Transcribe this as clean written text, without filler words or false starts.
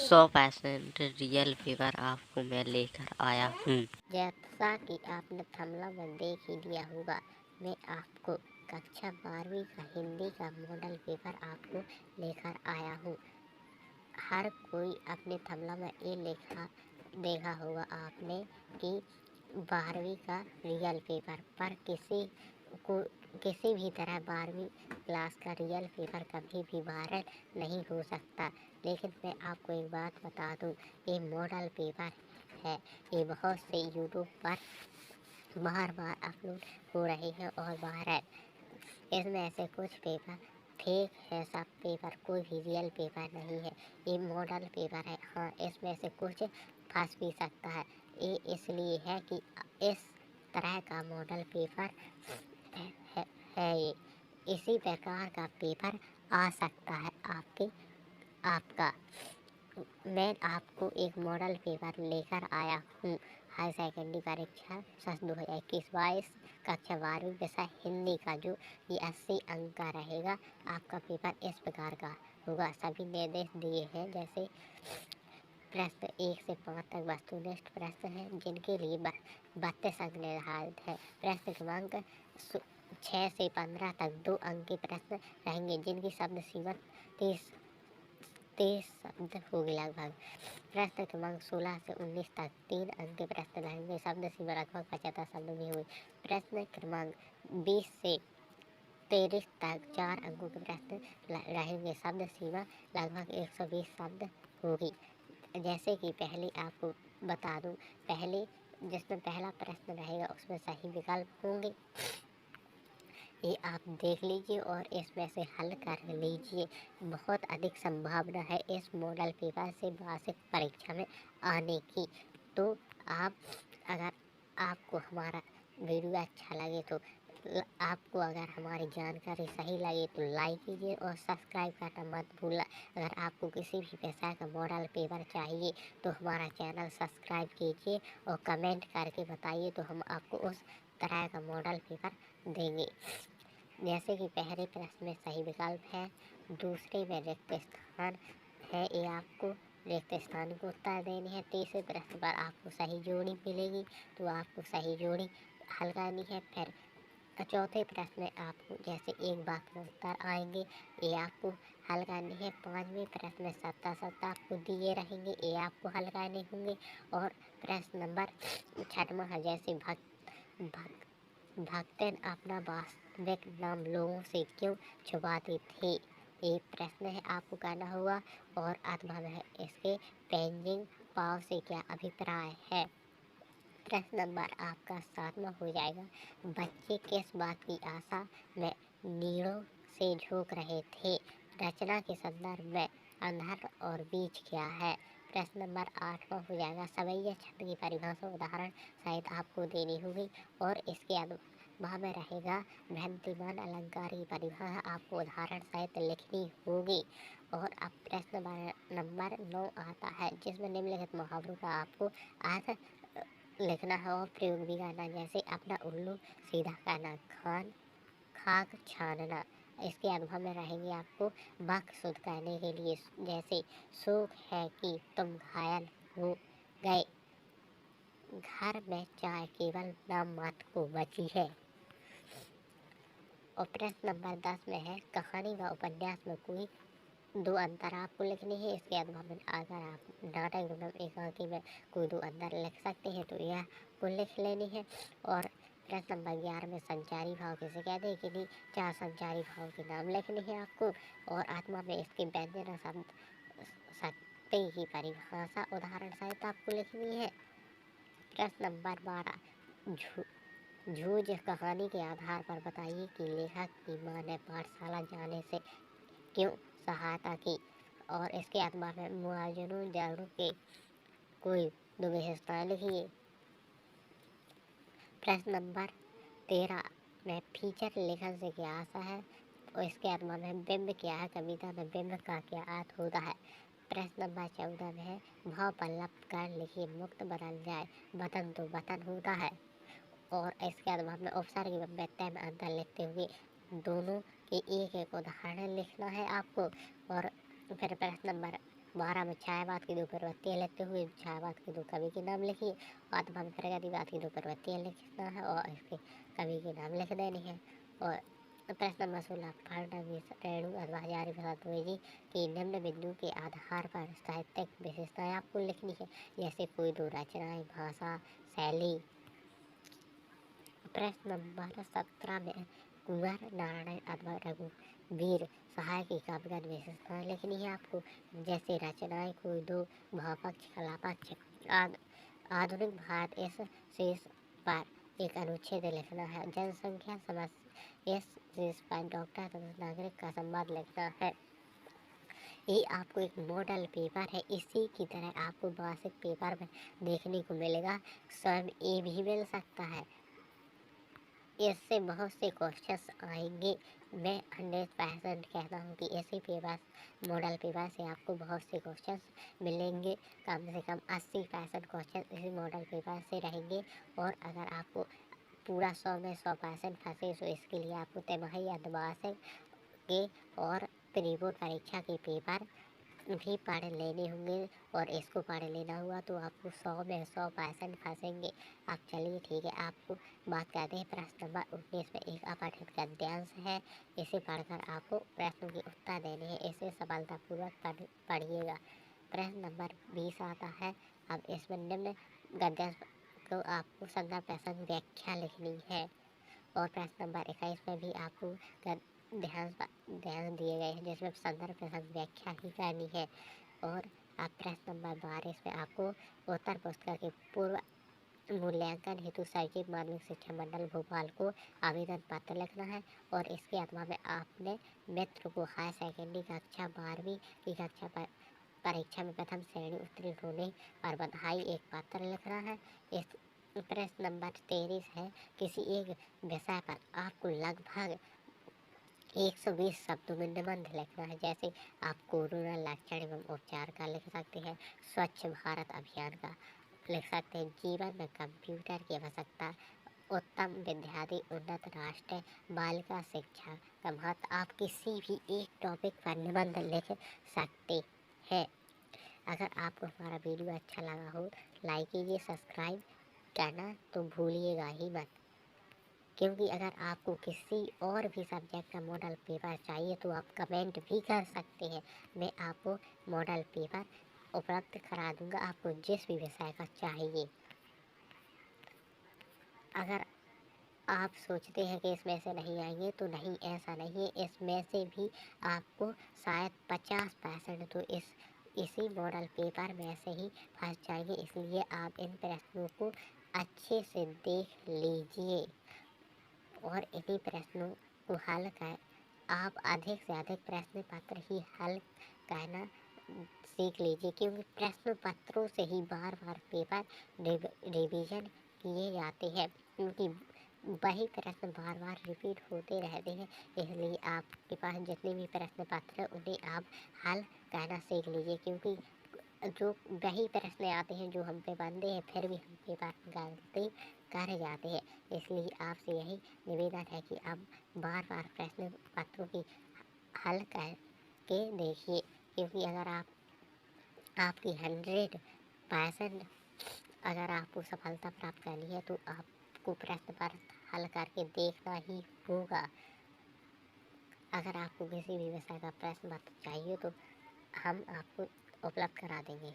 100% real paper आपको मैं लेकर आया हूँ। जैसा कि आपने थंबनेल में देख ही लिया होगा, मैं आपको कक्षा 12वीं का हिंदी का मॉडल पेपर आपको लेकर आया हूँ। हर कोई अपने थंबनेल में ये लिखा देखा होगा आपने कि 12वीं का रियल पेपर, पर किसी भी तरह 12वीं क्लास का रियल पेपर कभी भी वायरल नहीं हो सकता। लेकिन मैं आपको एक बात बता दूं, ये मॉडल पेपर है, ये बहुत से यूट्यूब पर बार बार अपलोड हो रहे हैं और वायरल। इसमें ऐसे कुछ पेपर फेक है, सब पेपर कोई भी रियल पेपर नहीं है, ये मॉडल पेपर है। हाँ, इसमें से कुछ फंस भी सकता है, ये इसलिए है कि इस तरह का मॉडल पेपर है ये। इसी प्रकार का पेपर आ सकता है आपका। मैं आपको एक मॉडल पेपर लेकर आया हूँ। हाई सेकेंडरी परीक्षा सत्र 2021-22 कक्षा 12वीं विषय हिंदी का, जो ये 80 अंक का रहेगा। आपका पेपर इस प्रकार का होगा। सभी निर्देश दिए हैं, जैसे प्रश्न 1 से 5 तक वस्तुनिष्ठ प्रश्न हैं, जिनके लिए 32 अंक निर्धारित है। प्रश्न क्रमांक 6 से 15 तक 2 अंक के प्रश्न रहेंगे, जिनकी शब्द सीमा 30 शब्द होगी लगभग। प्रश्न क्रमांक 16 से 19 तक 3 अंक के प्रश्न रहेंगे, शब्द सीमा लगभग 75 शब्द में हुई। प्रश्न क्रमांक 20 से 23 तक 4 अंकों के प्रश्न रहेंगे, शब्द सीमा लगभग 120 शब्द होगी। जैसे कि पहले आपको बता दूं, जिसमें पहला प्रश्न रहेगा उसमें सही विकल्प होंगे, ये आप देख लीजिए और इसमें से हल कर लीजिए। बहुत अधिक संभावना है इस मॉडल पेपर से वार्षिक परीक्षा में आने की। तो अगर आपको हमारा वीडियो अच्छा लगे तो आपको अगर हमारी जानकारी सही लगे तो लाइक कीजिए और सब्सक्राइब करना मत भूलना। अगर आपको किसी भी विषय का मॉडल पेपर चाहिए तो हमारा चैनल सब्सक्राइब कीजिए और कमेंट करके बताइए, तो हम आपको उस तरह का मॉडल पेपर देंगे। जैसे कि पहले प्रश्न में सही विकल्प है, दूसरे में रिक्त स्थान है, ये आपको रिक्त स्थान को उत्तर देने हैं। तीसरे प्रश्न पर आपको सही जोड़ी मिलेगी, तो आपको सही जोड़ी हल करनी है। फिर चौथे प्रश्न में आपको जैसे एक वाक्य में उत्तर आएंगे, ये आपको हल करने हैं। 5वें प्रश्न में सत्ता आपको दिए रहेंगे, ये आपको हल करने होंगे। और प्रश्न नंबर 6वां है, जैसे भक्तन अपना वास्तविक नाम लोगों से क्यों छुपाते थे, ये प्रश्न है, आपको करना होगा। और अथवा है, इसके पेंजिंग पाव से क्या अभिप्राय है। प्रश्न नंबर आपका 7वां हो जाएगा, बच्चे किस बात की आशा में नीड़ों से झोंक रहे थे, रचना के संदर्भ में अंधर और बीज क्या है। प्रश्न नंबर 8वां हो जाएगा, सवैया छंद की परिभाषा उदाहरण सहित आपको देनी होगी। और इसके अनुभव में रहेगा भ्रांतिमान अलंकार की परिभाषा आपको उदाहरण सहित लिखनी होगी। और अब प्रश्न नंबर 9 आता है, जिसमें निम्नलिखित मुहावरों का आपको अर्थ लिखना है और प्रयोग भी करना। जैसे अपना उल्लू सीधा करना, खाक छानना। इसके अनुभव में रहेंगे आपको वाक्य शुद्ध करने के लिए, जैसे शोक है कि तुम घायल हो गए, घर में चाय केवल नाम मात्र को बची है। और प्रश्न नंबर 10 में है, कहानी व उपन्यास में कोई 2 अंतर आपको लिखने हैं। इसके अनुभव में अगर आप नाटक एवं एकांकी में कोई 2 अंतर लिख सकते हैं तो यह को लिख लेनी है। और प्रश्न नंबर 11 में संचारी भाव किसे कहते हैं, कि 4 संचारी भाव के नाम लिखने हैं आपको। और आत्मा में इसके व्यंजन शब्द शक्ति की परिभाषा उदाहरण सहित आपको लिखनी है। प्रश्न नंबर 12, झूझ कहानी के आधार पर बताइए कि लेखक की मां ने पाठशाला जाने से क्यों सहायता की। और इसके अथवा में मुआवजों जरूर के कोई 2 विशेषताएं लिखिए। प्रश्न नंबर 13 में फीचर लेखन से क्या आशा है, और इसके अथवा में बिंब क्या है, कविता में बिंब का क्या अर्थ होता है। प्रश्न नंबर 14 में है, भाव पल्लव कर लिखिए, मुक्त बदल जाए, वतन तो वतन होता है। और इसके अनुभव में उपसर्ग एवं व्यत्यय में अंतर लिखते हुए दोनों के एक एक उदाहरण लिखना है आपको। और फिर प्रश्न नंबर 12 में छायावाद की 2 प्रवृत्तियाँ लिखते हुए छायावाद के 2 कवि के नाम लिखिए। आत्मा में प्रगतिवाद की 2 प्रवृत्तियाँ लिखना है और इसके कवि के नाम लिख देने हैं। और प्रश्न नंबर 16, फडणवीस रेणु अथवा हजारी प्रसाद द्विवेदी की निम्न बिंदु के आधार पर साहित्यिक विशेषताएं आपको लिखनी है, जैसे कोई 2 रचनाएं, भाषा, शैली। प्रश्न नंबर 17 में कुंवर नारायण अथवा रघुवीर सहाय की काव्यगत विशेषताएं लिखनी है आपको, जैसे रचनाएं कोई 2, भावपक्ष, कलापक्ष। आधुनिक भारत इस शीर्ष पर एक अनुच्छेद लिखना है। जनसंख्या समस्या इस शीर्ष पर डॉक्टर तथा नागरिक का संवाद लिखना है। ये आपको एक मॉडल पेपर है, इसी की तरह आपको मासिक पेपर में देखने को मिलेगा। स्वयं ये भी मिल सकता है, इससे बहुत से क्वेश्चंस आएंगे। मैं 100% कहता हूँ कि ऐसे पेपर, मॉडल पेपर से आपको बहुत से क्वेश्चंस मिलेंगे। कम से कम 80% क्वेश्चन इसी मॉडल पेपर से रहेंगे। और अगर आपको पूरा 100 में 100% फंसे तो इसके लिए आपको तिमाही या द्विमासिक के और प्री बोर्ड परीक्षा के पेपर भी पढ़ लेने होंगे। और इसको पढ़ लेना हुआ तो आपको 100 में 100% फंसेंगे। अब चलिए ठीक है, आपको बात करते हैं प्रश्न नंबर 19 में। एक अपठित गद्यांश है, इसे पढ़कर आपको प्रश्नों के उत्तर देने हैं। इसे सफलतापूर्वक पढ़िएगा। प्रश्न नंबर 20 आता है। अब इसमें निम्न गद्यांश को आपको संदर्भ प्रसंग व्याख्या लिखनी है। और प्रश्न नंबर 21 में भी आपको ध्यान दिए गए हैं, जिसमें संदर्भ प्रसंग व्याख्या ही करनी है। और अब प्रश्न नंबर 22 में आपको उत्तर पुस्तिका के पूर्व मूल्यांकन हेतु सचिव माध्यमिक शिक्षा मंडल भोपाल को आवेदन पत्र लिखना है। और इसके अथवा में आपने मित्र को हायर सेकेंडरी कक्षा 12वीं की कक्षा पर परीक्षा में प्रथम श्रेणी उत्तीर्ण होने पर बधाई एक पत्र लिखना है। इस प्रश्न नंबर 23 है। किसी एक विषय पर आपको लगभग 120 शब्दों में निबंध लिखना है, जैसे आप कोरोना लक्षण एवं उपचार का लिख सकते हैं, स्वच्छ भारत अभियान का लिख सकते हैं, जीवन में कंप्यूटर की आवश्यकता, उत्तम विद्यार्थी उन्नत राष्ट्र, बालिका शिक्षा का महत्व। आप किसी भी एक टॉपिक पर निबंध लिख सकते हैं। अगर आपको हमारा वीडियो अच्छा लगा हो लाइक कीजिए, सब्सक्राइब करना तो भूलिएगा ही मत। क्योंकि अगर आपको किसी और भी सब्जेक्ट का मॉडल पेपर चाहिए तो आप कमेंट भी कर सकते हैं। मैं आपको मॉडल पेपर उपलब्ध करा दूंगा, आपको जिस भी विषय का चाहिए। अगर आप सोचते हैं कि इसमें से नहीं आएंगे तो नहीं, ऐसा नहीं है। इसमें से भी आपको शायद 50% तो इसी मॉडल पेपर में से ही फंस जाएंगे। इसलिए आप इन प्रश्नों को अच्छे से देख लीजिए और इन्हीं प्रश्नों को हल कर आप अधिक से अधिक प्रश्न पत्र ही हल करना सीख लीजिए, क्योंकि प्रश्न पत्रों से ही बार बार पेपर रिवीजन किए जाते हैं, क्योंकि वही प्रश्न बार बार रिपीट होते रहते हैं। इसलिए आपके पास जितने भी प्रश्न पत्र हैं उन्हें आप हल करना सीख लीजिए, क्योंकि जो वही प्रश्न आते हैं जो हम पे बनते हैं, फिर भी हम पेपर गलती कर जाते हैं। इसलिए आपसे यही निवेदन है कि आप बार बार प्रश्न पत्रों की हल करके देखिए, क्योंकि अगर आपकी 100% अगर आपको सफलता प्राप्त करनी है तो आपको प्रश्न पर हल करके देखना ही होगा। अगर आपको किसी भी विषय का प्रश्न पत्र चाहिए तो हम आपको उपलब्ध करा देंगे।